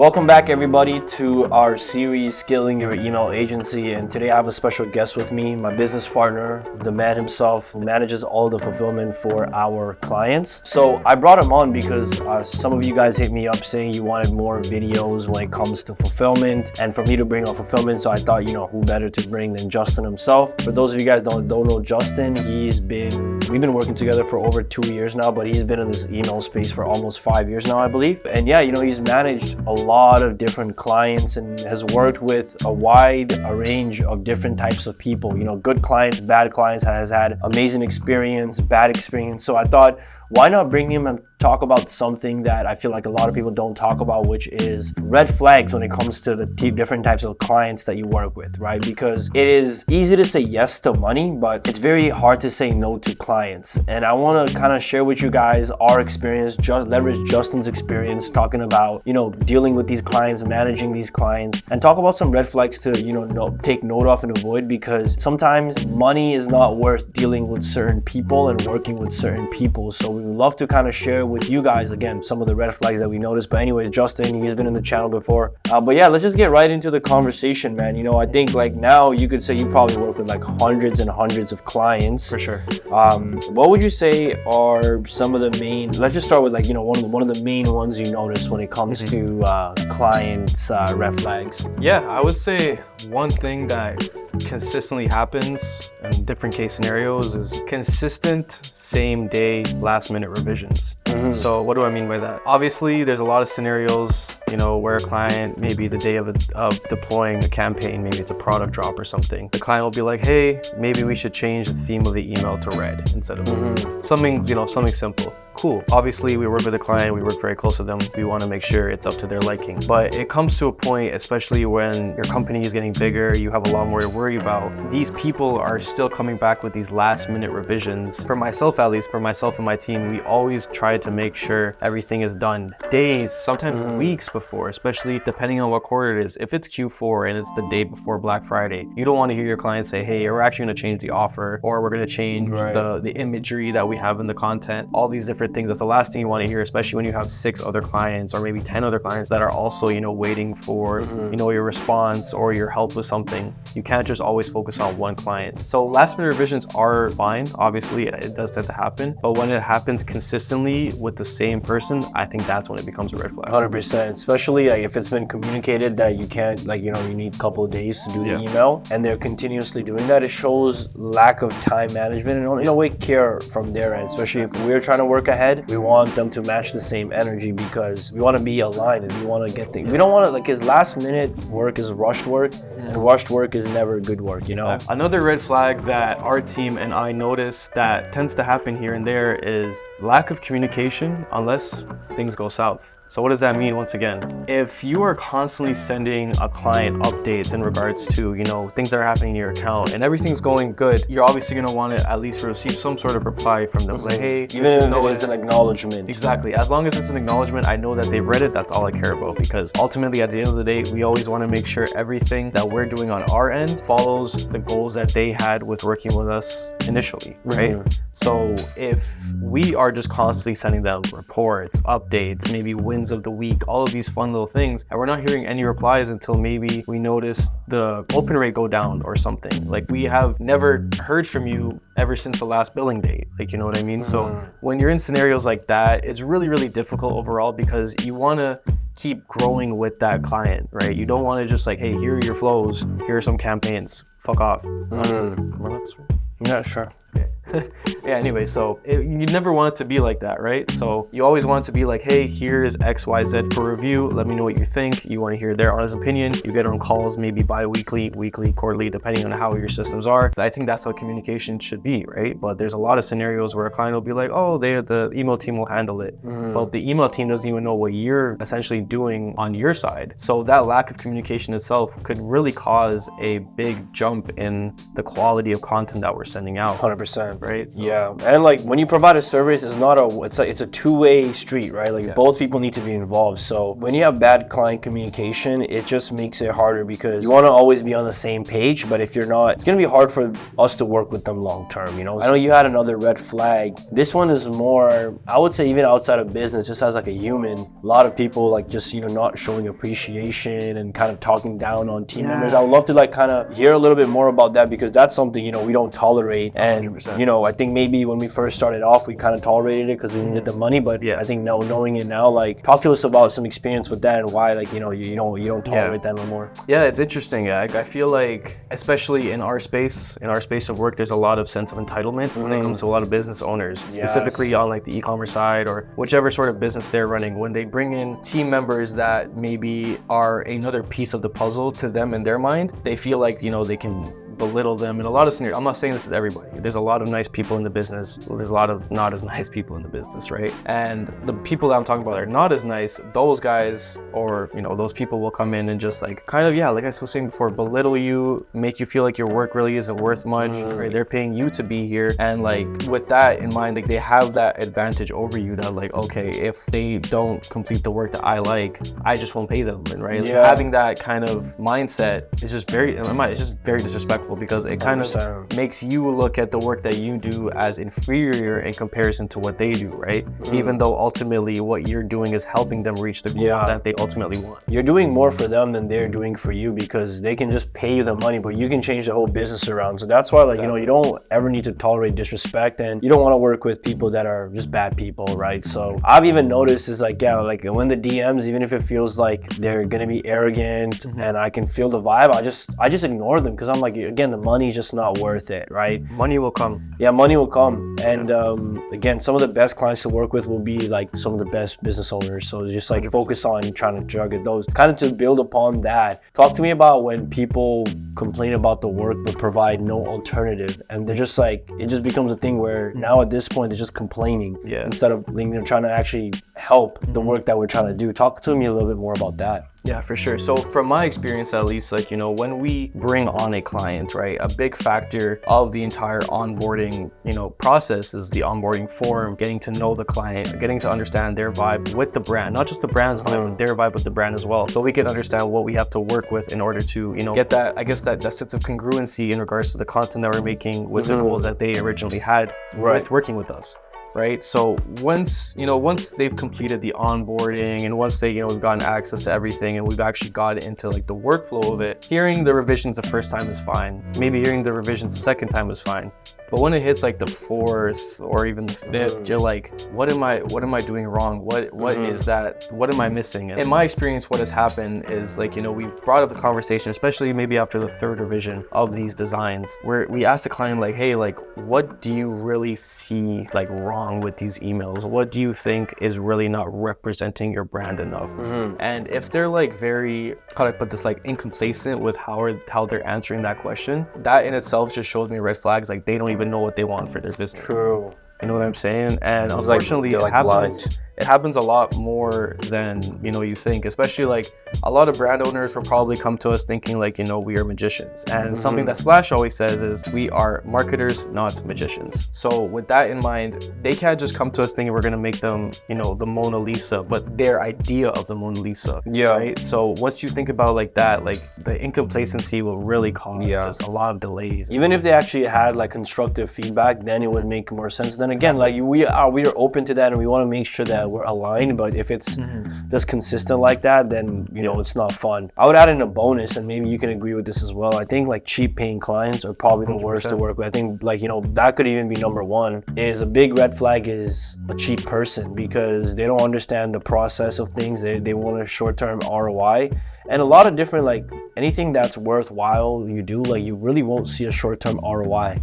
Welcome back everybody to our series Scaling Your Email Agency, and today I have a special guest with me, my business partner, the man himself, who manages all the fulfillment for our clients. So I brought him on because some of you guys hit me up saying you wanted more videos when it comes to fulfillment and for me to bring on fulfillment, so I thought, who better to bring than Justin himself. For those of you guys don't know Justin, we've been working together for over 2 years now, but he's been in this email space for almost 5 years now, I believe. And yeah, he's managed a lot of different clients and has worked with a wide range of different types of people, good clients, bad clients, has had amazing experience, bad experience. So I thought, why not bring him and talk about something that I feel like a lot of people don't talk about, which is red flags when it comes to the different types of clients that you work with, right? Because it is easy to say yes to money, but it's very hard to say no to clients. And I want to kind of share with you guys our experience, leverage Justin's experience talking about, dealing with these clients, managing these clients, and talk about some red flags to, take note of and avoid, because sometimes money is not worth dealing with certain people and working with certain people. So we would love to kind of share with you guys, again, some of the red flags that we noticed. But anyways, Justin, he's been in the channel before. But yeah, let's just get right into the conversation, man. I think like now you could say you probably work with like hundreds and hundreds of clients. For sure. What would you say are some of the main, let's just start with like, one of the main ones you notice when it comes to clients' red flags? Yeah, I would say one thing that consistently happens in different case scenarios is consistent same day last minute revisions. So what do I mean by that? Obviously there's a lot of scenarios where a client, maybe the day of deploying a campaign, maybe it's a product drop or something, the client will be like, hey, maybe we should change the theme of the email to red instead of blue. Something simple. Cool. Obviously we work with a client, we work very close to them, we want to make sure it's up to their liking. But it comes to a point, especially when your company is getting bigger, you have a lot more to worry about. These people are still coming back with these last minute revisions. For myself, at least, for myself and my team, we always try to make sure everything is done days, sometimes weeks before, especially depending on what quarter it is. If it's Q4 and it's the day before Black Friday, you don't want to hear your client say, hey, we're actually going to change the offer, or we're going to change the imagery that we have in the content, all these different things. That's the last thing you want to hear, especially when you have 6 other clients or maybe 10 other clients that are also, waiting for, your response or your help with something. You can't just always focus on one client. So last minute revisions are fine. Obviously it does tend to happen, but when it happens consistently with the same person, I think that's when it becomes a red flag. 100%, especially if it's been communicated that you can't, you need a couple of days to do the email, and they're continuously doing that. It shows lack of time management and in a way care from their end, especially if we're trying to work ahead. We want them to match the same energy because we want to be aligned and we want to get things. We don't want to, because last minute work is rushed work, and rushed work is never good work, Another red flag that our team and I notice that tends to happen here and there is lack of communication unless things go south. So what does that mean? Once again, if you are constantly sending a client updates in regards to, things that are happening in your account and everything's going good, you're obviously going to want to at least receive some sort of reply from them. Like, hey, even if it is an acknowledgement. Exactly. As long as it's an acknowledgement, I know that they've read it. That's all I care about, because ultimately at the end of the day, we always want to make sure everything that we're doing on our end follows the goals that they had with working with us initially, right? So if we are just constantly sending them reports, updates, maybe wins of the week, all of these fun little things, and we're not hearing any replies until maybe we notice the open rate go down or something. Like, we have never heard from you ever since the last billing date. You know what I mean? So when you're in scenarios like that, it's really, really difficult overall, because you want to keep growing with that client, right? You don't want to just like, hey, here are your flows, here are some campaigns, fuck off. Yeah, sure. Yeah, anyway, so you never want it to be like that, right? So you always want it to be like, hey, here is XYZ for review. Let me know what you think. You want to hear their honest opinion. You get on calls maybe bi-weekly, weekly, quarterly, depending on how your systems are. I think that's how communication should be, right? But there's a lot of scenarios where a client will be like, oh, the email team will handle it. Well, the email team doesn't even know what you're essentially doing on your side. So that lack of communication itself could really cause a big jump in the quality of content that we're sending out. 100%. 100%. Right? So- Yeah, and like when you provide a service, it's a two-way street, right? Like both people need to be involved. So when you have bad client communication, it just makes it harder because you want to always be on the same page. But if you're not, it's gonna be hard for us to work with them long term. You know, I know you had another red flag. This one is more, I would say, even outside of business, just as like a human, a lot of people like just not showing appreciation and kind of talking down on team members. I would love to like kind of hear a little bit more about that because that's something we don't tolerate. And 100%. I think maybe when we first started off, we kind of tolerated it because we needed the money. But I think knowing it now, like talk to us about some experience with that and why like you don't tolerate that no more. Yeah, it's interesting. I feel like, especially in our space of work, there's a lot of sense of entitlement when it comes to a lot of business owners, specifically on like the e-commerce side or whichever sort of business they're running. When they bring in team members that maybe are another piece of the puzzle to them in their mind, they feel like they can belittle them in a lot of scenarios. I'm not saying this is everybody. There's a lot of nice people in the business. There's a lot of not as nice people in the business, right? And the people that I'm talking about are not as nice. Those guys or those people will come in and just like kind of like I was saying before, belittle you, make you feel like your work really isn't worth much, right? They're paying you to be here, and like with that in mind, like they have that advantage over you that like, okay, if they don't complete the work that I like, I just won't pay them, right? Like, having that kind of mindset is just very disrespectful because it kind of makes you look at the work that you do as inferior in comparison to what they do, right? Even though ultimately what you're doing is helping them reach the goal that they ultimately want. You're doing more for them than they're doing for you because they can just pay you the money, but you can change the whole business around. So that's why like, you don't ever need to tolerate disrespect, and you don't want to work with people that are just bad people, right? So I've even noticed is like, like when the DMs, even if it feels like they're going to be arrogant and I can feel the vibe, I just ignore them because I'm like, again, the money's just not worth it, right? Money will come. Yeah, money will come. And again, some of the best clients to work with will be like some of the best business owners. So just like 100%. Focus on trying to target those. Kind of to build upon that, talk to me about when people complain about the work but provide no alternative. And they're just like, it just becomes a thing where now at this point, they're just complaining instead of trying to actually help the work that we're trying to do. Talk to me a little bit more about that. Yeah, for sure. So from my experience, at least, like, when we bring on a client, right, a big factor of the entire onboarding, process is the onboarding form, getting to know the client, getting to understand their vibe with the brand, not just the brand's vibe, but their vibe with the brand as well. So we can understand what we have to work with in order to, get that, I guess, that sense of congruency in regards to the content that we're making with the goals that they originally had with working with us. Right. So once they've completed the onboarding and once they, we've gotten access to everything and we've actually got into like the workflow of it, hearing the revisions the first time is fine. Maybe hearing the revisions the second time is fine. But when it hits like the fourth or even the fifth, you're like, what am I doing wrong? What is that? What am I missing? And in my experience, what has happened is like, we brought up the conversation, especially maybe after the third revision of these designs, where we asked the client like, hey, like, what do you really see like wrong with these emails? What do you think is really not representing your brand enough? And if they're like very, how do I put this, like incomplacent with how they're answering that question, that in itself just shows me red flags. Like they don't even know what they want for their business. True. You know what I'm saying? And it's unfortunately, like, it happens a lot more than you think. Especially like a lot of brand owners will probably come to us thinking like we are magicians. And something that Splash always says is we are marketers, not magicians. So with that in mind, they can't just come to us thinking we're gonna make them the Mona Lisa, but their idea of the Mona Lisa. Right. So once you think about like that, like the incomplacency will really cause just a lot of delays. Even if they actually had like constructive feedback, then it would make more sense. Then again, like we are open to that and we want to make sure that we're aligned, but if it's just consistent like that, then it's not fun. I would add in a bonus, and maybe you can agree with this as well. I think like cheap paying clients are probably the 100%. Worst to work with. I think like that could even be number one. Is a big red flag is a cheap person because they don't understand the process of things. They want a short-term ROI. And a lot of different, like anything that's worthwhile you do, like you really won't see a short-term ROI,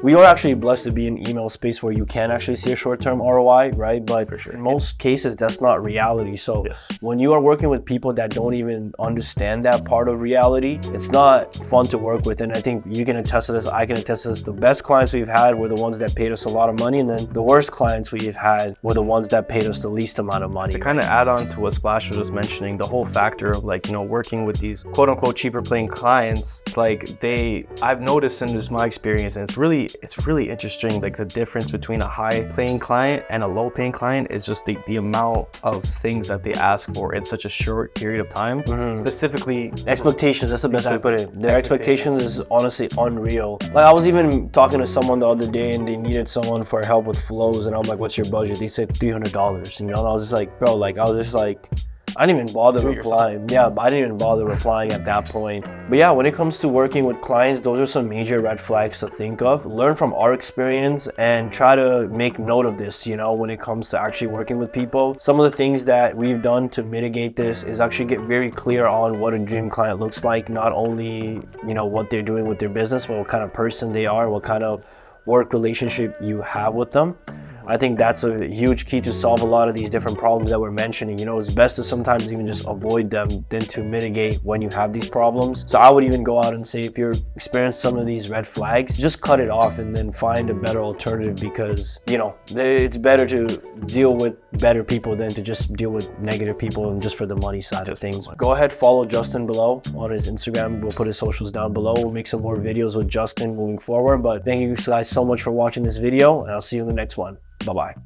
We are actually blessed to be in email space where you can actually see a short-term ROI, right? But in most cases, that's not reality. So when you are working with people that don't even understand that part of reality, it's not fun to work with. And I think you can attest to this, I can attest to this. The best clients we've had were the ones that paid us a lot of money. And then the worst clients we've had were the ones that paid us the least amount of money. To kind of add on to what Splash was just mentioning, the whole factor of like, working with these quote quote unquote cheaper paying clients, it's like I've noticed in just my experience, and it's really interesting, like the difference between a high paying client and a low paying client is just the amount of things that they ask for in such a short period of time. Specifically expectations, that's the best way to put it. Their expectations is honestly unreal. Like I was even talking to someone the other day and they needed someone for help with flows, and I'm like, what's your budget? They said $300, you know, and I was just like, bro, like I was just like, I didn't even bother replying. Yeah, I didn't even bother replying at that point. But yeah, when it comes to working with clients, those are some major red flags to think of. Learn from our experience and try to make note of this, you know, when it comes to actually working with people. Some of the things that we've done to mitigate this is actually get very clear on what a dream client looks like. Not only, you know, what they're doing with their business, but what kind of person they are, what kind of work relationship you have with them. I think that's a huge key to solve a lot of these different problems that we're mentioning. You know, it's best to sometimes even just avoid them than to mitigate when you have these problems. So I would even go out and say, if you're experiencing some of these red flags, just cut it off and then find a better alternative, because, you know, it's better to deal with better people than to just deal with negative people and just for the money side of things. Go ahead, follow Justin below on his Instagram. We'll put his socials down below. We'll make some more videos with Justin moving forward. But thank you guys so much for watching this video, and I'll see you in the next one. Bye-bye.